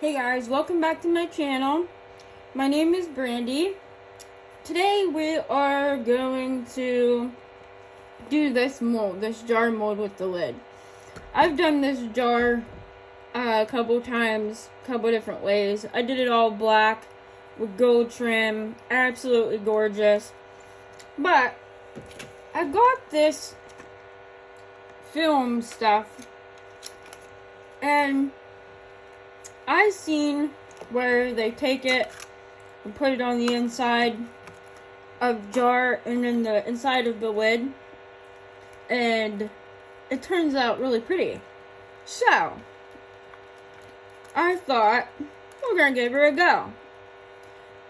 Hey guys, welcome back to my channel. My name is Brandy. Today we are going to do this mold, this jar mold with the lid. I've done this jar a couple times, a couple different ways. I did it all black with gold trim, absolutely gorgeous. But I got this film stuff and I've seen where they take it and put it on the inside of the jar and then the inside of the lid, and it turns out really pretty. So I thought we're gonna give her a go.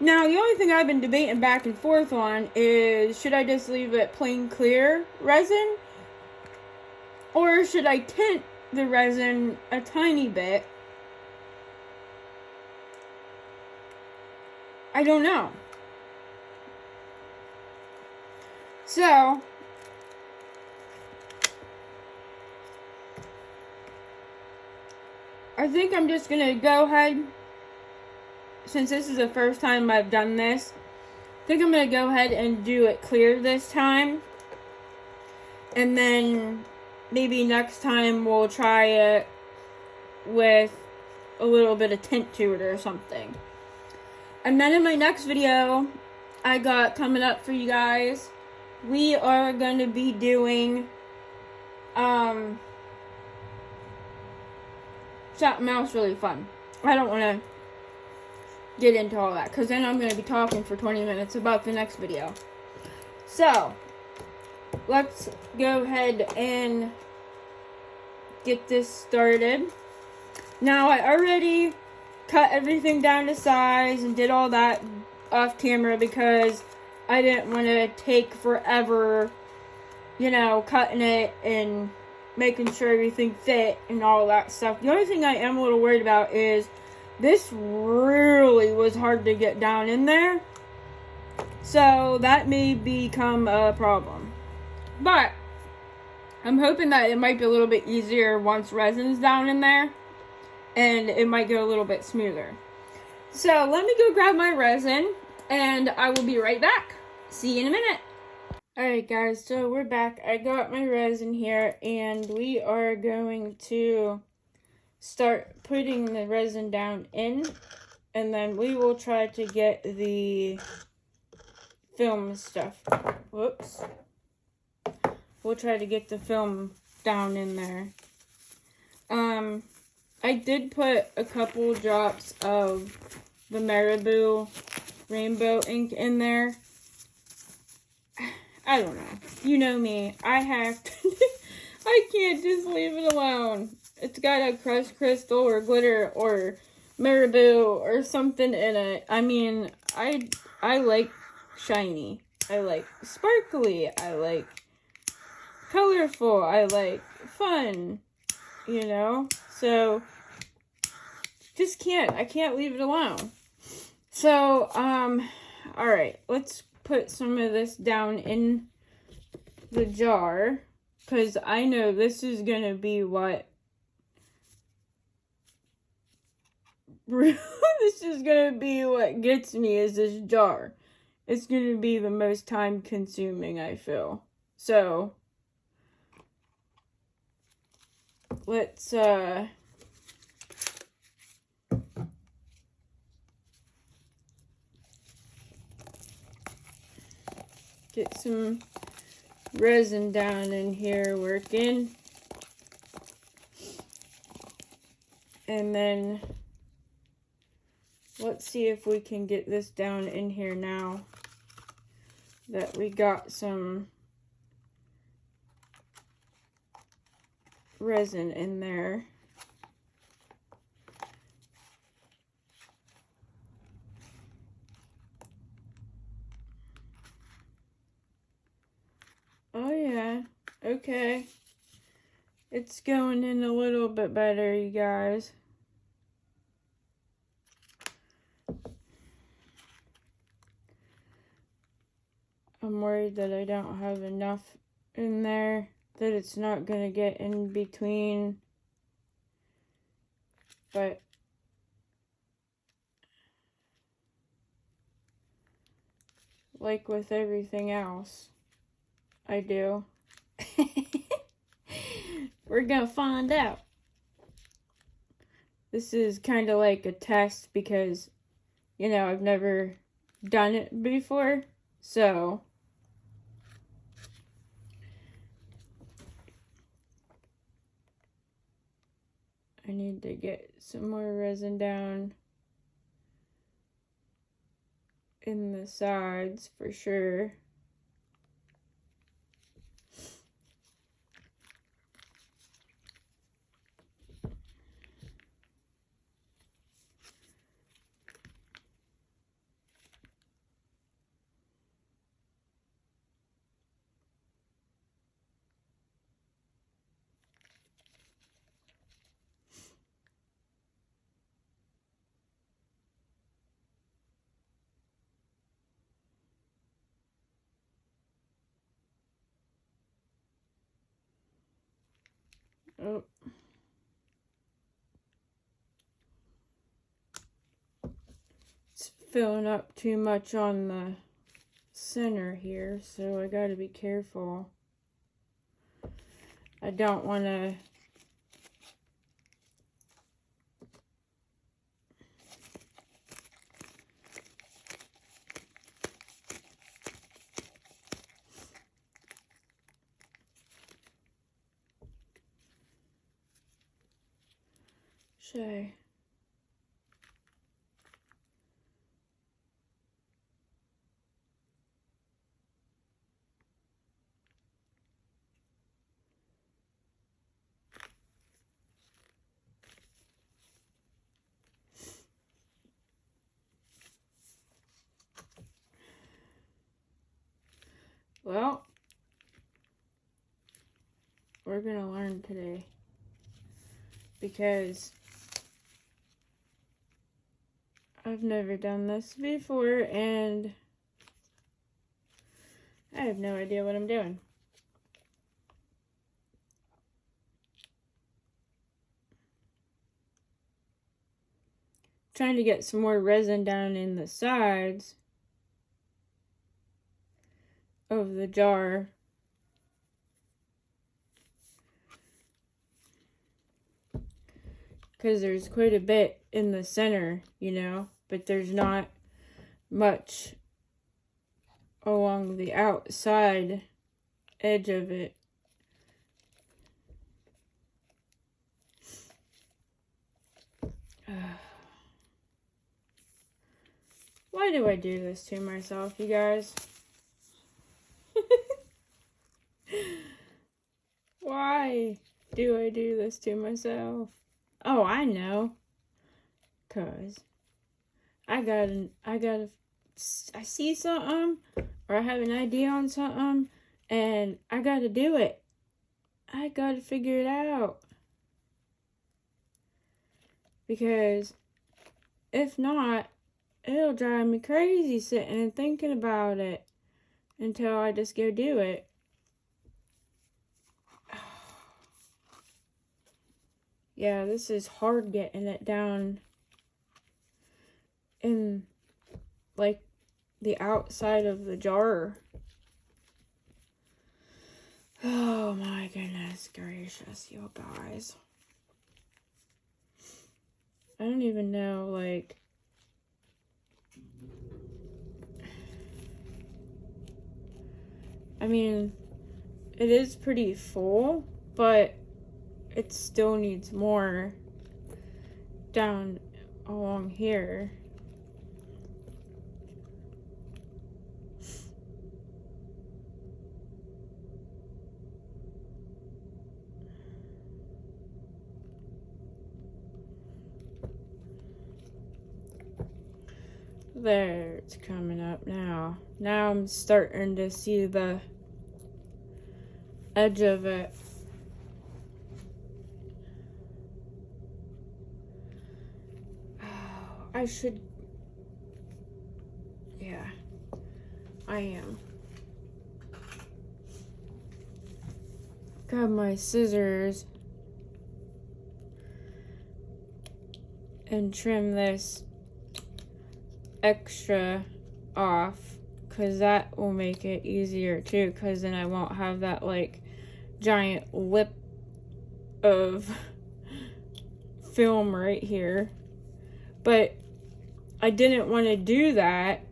Now the only thing I've been debating back and forth on is, should I just leave it plain clear resin, or should I tint the resin a tiny bit? I don't know. So I think I'm just gonna go ahead, since this is the first time I've done this, I think I'm gonna go ahead and do it clear this time, and then maybe next time we'll try it with a little bit of tint to it or something. And then in my next video I got coming up for you guys, we are going to be doing something else really fun. I don't want to get into all that because then I'm going to be talking for 20 minutes about the next video. So let's go ahead and get this started. Now I already cut everything down to size and did all that off camera because I didn't want to take forever, cutting it and making sure everything fit and all that stuff. The only thing I am a little worried about is this really was hard to get down in there, so that may become a problem. But I'm hoping that it might be a little bit easier once resin's down in there, and it might get a little bit smoother. So let me go grab my resin and I will be right back. See you in a minute. Alright guys, so we're back. I got my resin here and we are going to start putting the resin down in, and then we will try to get the film stuff. Whoops. We'll try to get the film down in there. I did put a couple drops of the Marabou rainbow ink in there. I don't know. You know me. I have to. I can't just leave it alone. It's got a crushed crystal or glitter or Marabou or something in it. I mean, I like shiny. I like sparkly. I like colorful. I like fun. So I can't leave it alone. So, alright, let's put some of this down in the jar, because I know this is gonna be what this is gonna be what gets me, is this jar. It's gonna be the most time consuming, I feel. So let's get some resin down in here working, and then let's see if we can get this down in here now that we got some resin in there. Oh yeah, okay. It's going in a little bit better, you guys. I'm worried that I don't have enough in there, that it's not going to get in between. But like with everything else I do. We're gonna find out. This is kind of like a test because, you know, I've never done it before. So, I need to get some more resin down in the sides for sure. Oh. It's filling up too much on the center here, so I gotta be careful. I don't want to say. Well, we're gonna learn today because I've never done this before and I have no idea what I'm doing. Trying to get some more resin down in the sides of the jar. Because there's quite a bit in the center, you know, but there's not much along the outside edge of it. Why do I do this to myself, you guys? Why do I do this to myself? Oh, I know. 'Cause I see something or I have an idea on something and I gotta do it. I gotta figure it out. Because if not, it'll drive me crazy sitting and thinking about it until I just go do it. Yeah, this is hard getting it down in, like, the outside of the jar. Oh my goodness gracious, you guys. I don't even know, like, I mean, it is pretty full, but it still needs more down along here. There, it's coming up now. Now I'm starting to see the edge of it. I should, yeah, I am. Grab my scissors and trim this extra off because that will make it easier too, because then I won't have that like giant lip of film right here. But I didn't want to do that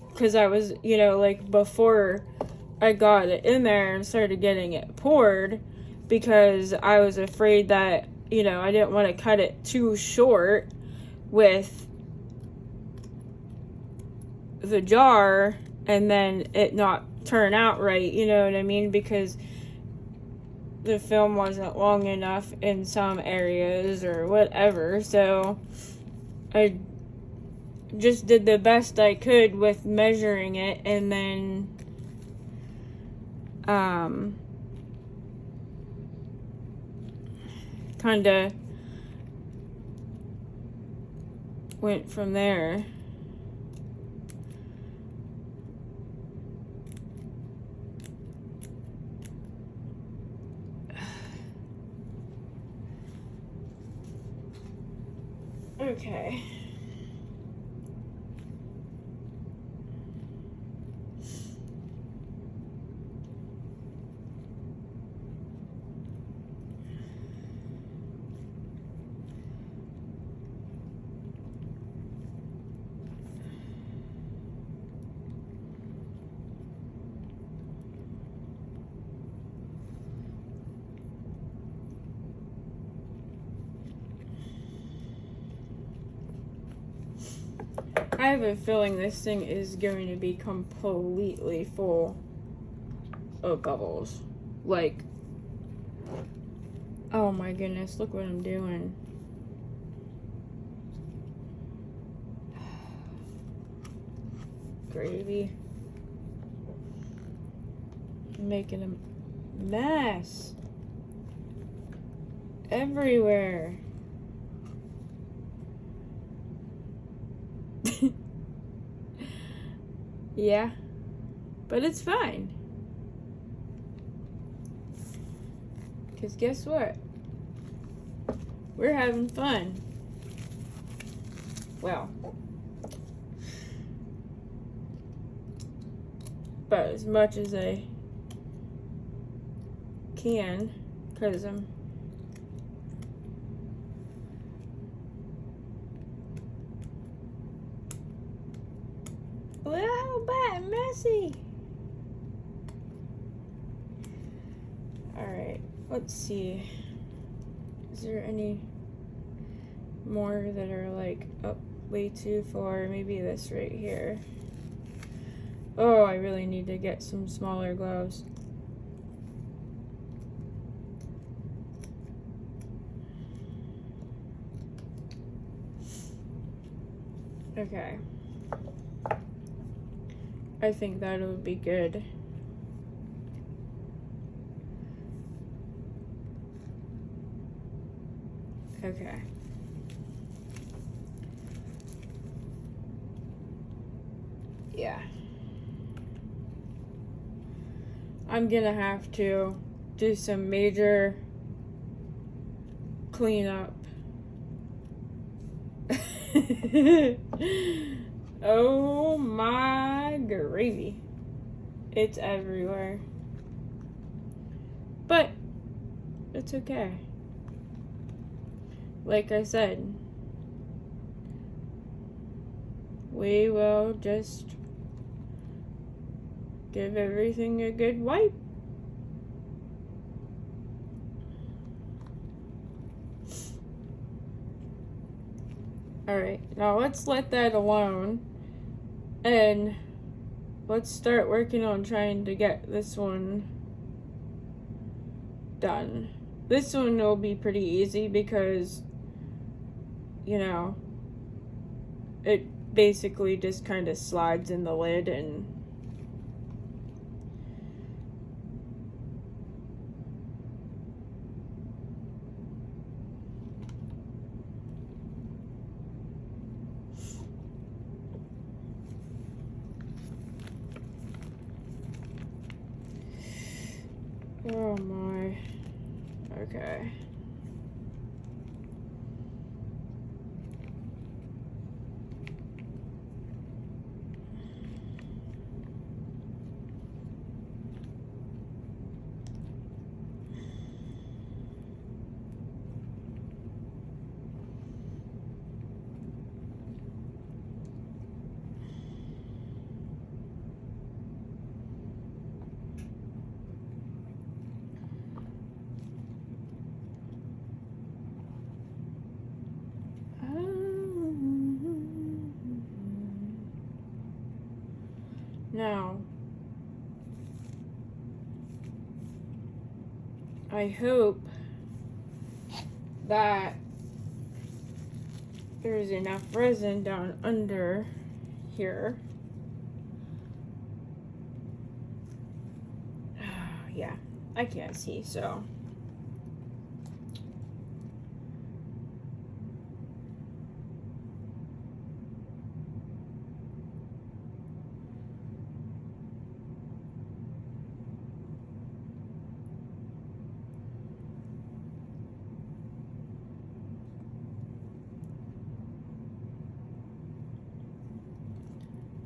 because I was, you know, like before I got it in there and started getting it poured, because I was afraid that, you know, I didn't want to cut it too short with the jar and then it not turn out right, you know what I mean? Because the film wasn't long enough in some areas or whatever. So I just did the best I could with measuring it, and then kind of went from there. Okay. I have a feeling this thing is going to be completely full of bubbles. Like, oh my goodness, look what I'm doing. Gravy. I'm making a mess everywhere. Yeah, but it's fine. Because guess what? We're having fun. Well, but as much as I can, because I'm a little bit messy. Alright, let's see. Is there any more that are like up way too far? Maybe this right here. Oh, I really need to get some smaller gloves. Okay. I think that would be good. Okay. Yeah. I'm gonna have to do some major cleanup. Oh my gravy. It's everywhere. But it's okay. Like I said, we will just give everything a good wipe. Alright, now let's let that alone, and let's start working on trying to get this one done. This one will be pretty easy because, you know, it basically just kind of slides in the lid and oh my. Okay. Now, I hope that there's enough resin down under here. Yeah, I can't see, so.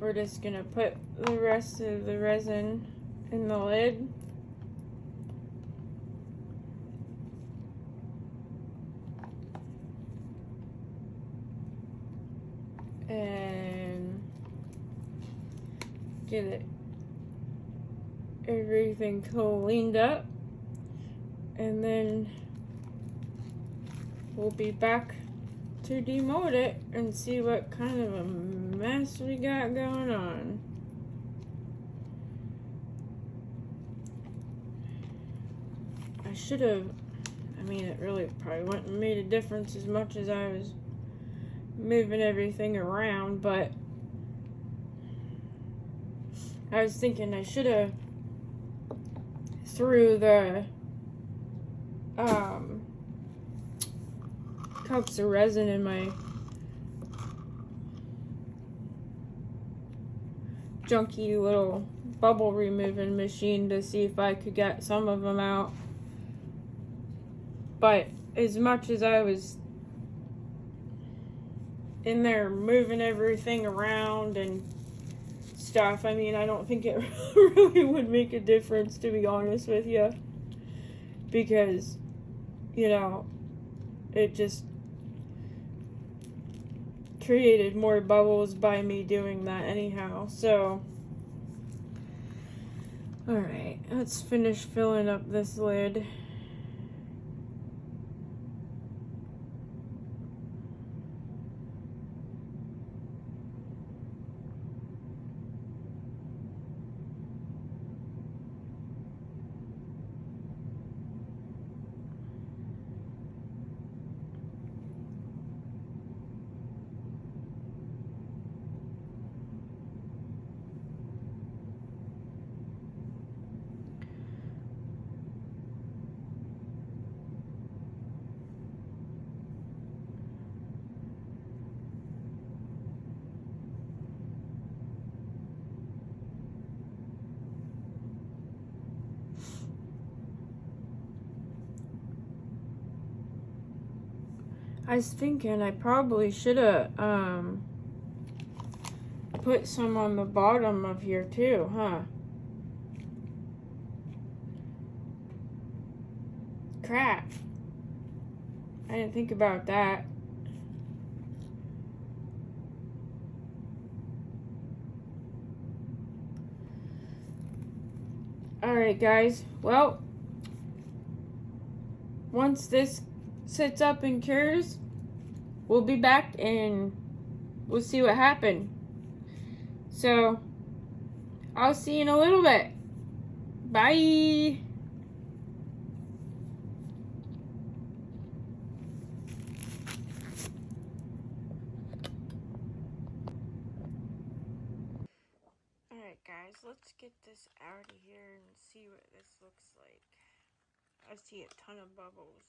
We're just gonna put the rest of the resin in the lid. And get everything cleaned up. And then we'll be back to demold it and see what kind of a mess we got going on. I should have, I mean, it really probably wouldn't have made a difference as much as I was moving everything around, but I was thinking I should have threw the cups of resin in my junky little bubble removing machine to see if I could get some of them out. But as much as I was in there moving everything around and stuff, I mean, I don't think it really would make a difference, to be honest with you, because, you know, it just created more bubbles by me doing that anyhow. So alright, let's finish filling up this lid. I was thinking I probably should have put some on the bottom of here too, huh? Crap. I didn't think about that. Alright guys, well, once this sits up and cures, we'll be back and we'll see what happened. So, I'll see you in a little bit. Bye! Alright guys, let's get this out of here and see what this looks like. I see a ton of bubbles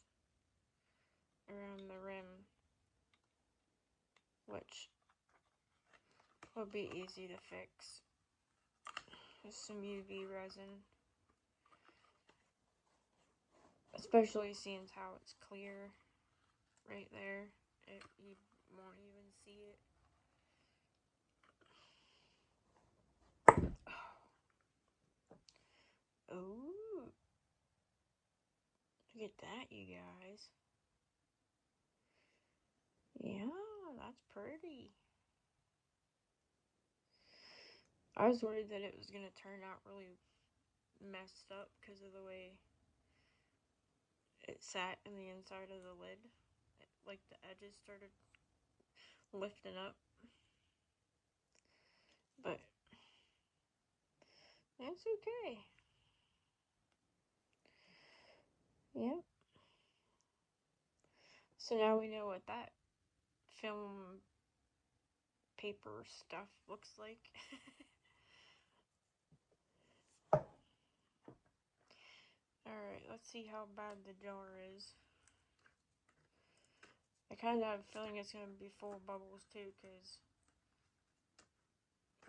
around the rim, which will be easy to fix with some UV resin. Especially seeing how it's clear right there. You won't even see it. Oh, look at that, you guys. Yeah, that's pretty. I was worried that it was going to turn out really messed up because of the way it sat in the inside of the lid. Like the edges started lifting up. But That's okay. Yep. So now we know what that film paper stuff looks like. Alright, let's see how bad the jar is. I kind of have a feeling it's going to be full of bubbles too, because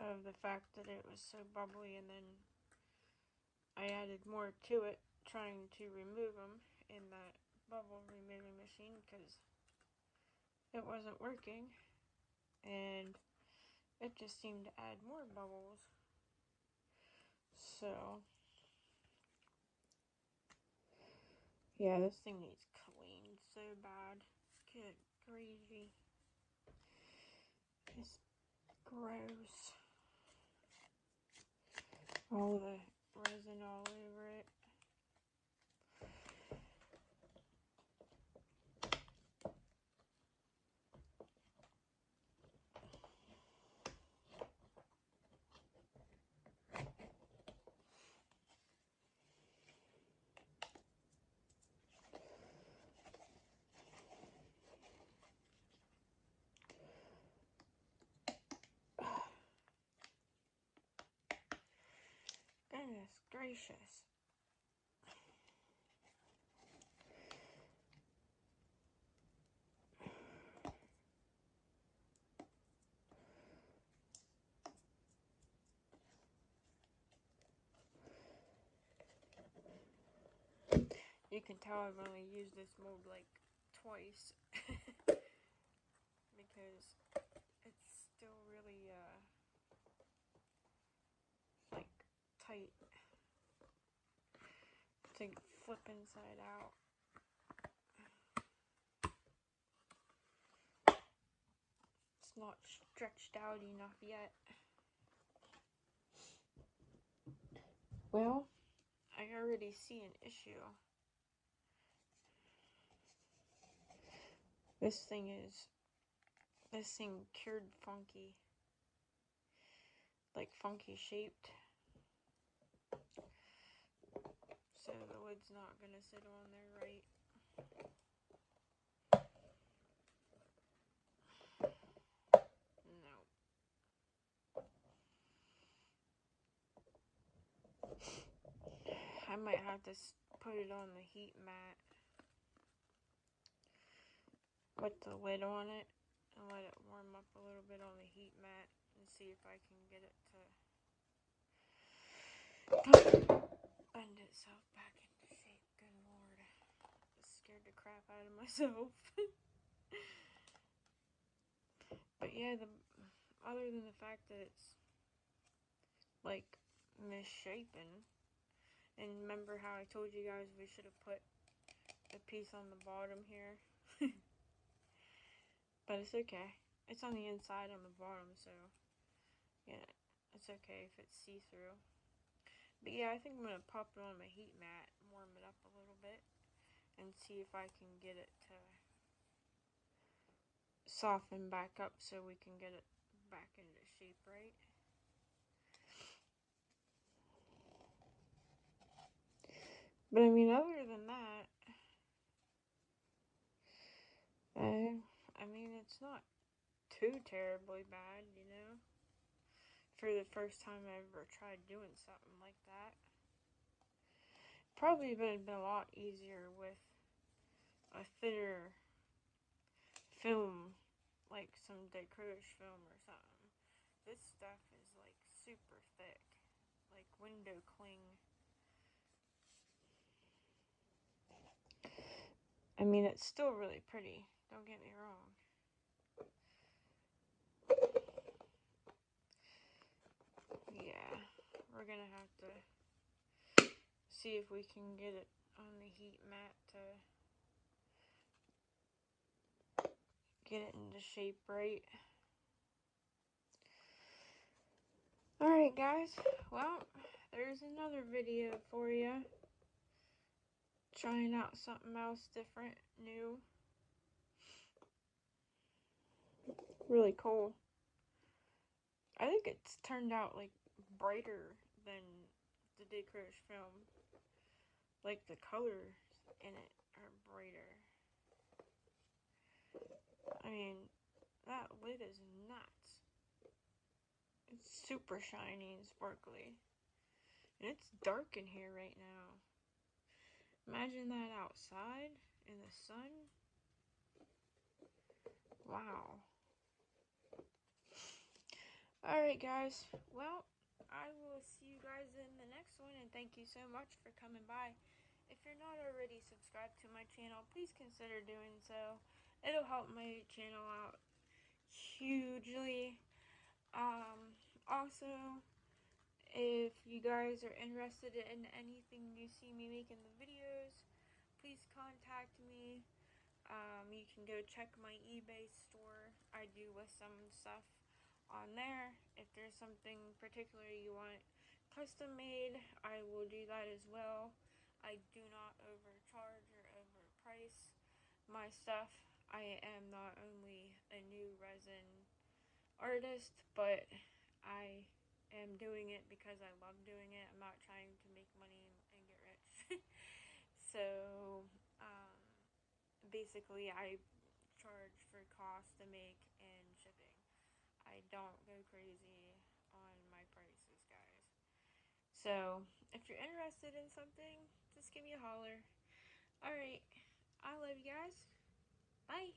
of the fact that it was so bubbly, and then I added more to it trying to remove them in that bubble removing machine because it wasn't working, and it just seemed to add more bubbles. So yeah, this thing needs cleaned so bad. Good gravy. It's gross. All the resin all over it. Goodness gracious. You can tell I've only used this mold like twice because it's still really like tight to flip inside out. It's not stretched out enough yet. Well, I already see an issue. This thing cured funky. Like funky shaped. So the lid's not gonna sit on there right. No. I might have to put it on the heat mat. Put the lid on it and let it warm up a little bit on the heat mat and see if I can get it to bend itself back into shape. Good lord. I scared the crap out of myself. But yeah, other than the fact that it's like misshapen, and remember how I told you guys we should have put a piece on the bottom here? But it's okay. It's on the inside on the bottom, so yeah, it's okay if it's see-through. But yeah, I think I'm going to pop it on my heat mat, warm it up a little bit, and see if I can get it to soften back up so we can get it back into shape right. But I mean, other than that, I mean, it's not too terribly bad, you know, for the first time I ever tried doing something like that. Probably would have been a lot easier with a thinner film, like some decoration film or something. This stuff is like super thick, like window cling. I mean, it's still really pretty, don't get me wrong. Yeah, we're gonna have to see if we can get it on the heat mat to get it into shape right. Alright guys, well, there's another video for you. Trying out something else different, new. Really cool. I think it's turned out like brighter than the acrylic film. Like, the colors in it are brighter. I mean, that lid is nuts. It's super shiny and sparkly. And it's dark in here right now. Imagine that outside in the sun. Wow. Alright guys, well, I will see you guys in the next one, and thank you so much for coming by. If you're not already subscribed to my channel, please consider doing so. It'll help my channel out hugely. Also, if you guys are interested in anything you see me make in the videos, please contact me. You can go check my eBay store. I do list some stuff on there. If there's something particular you want custom made, I will do that as well. I do not overcharge or overprice my stuff. I am not only a new resin artist, but I am doing it because I love doing it. I'm not trying to make money and get rich. So, basically, I charge for cost to make and shipping. I don't go crazy on my prices, guys. So, if you're interested in something, just give me a holler. Alright, I love you guys. Bye.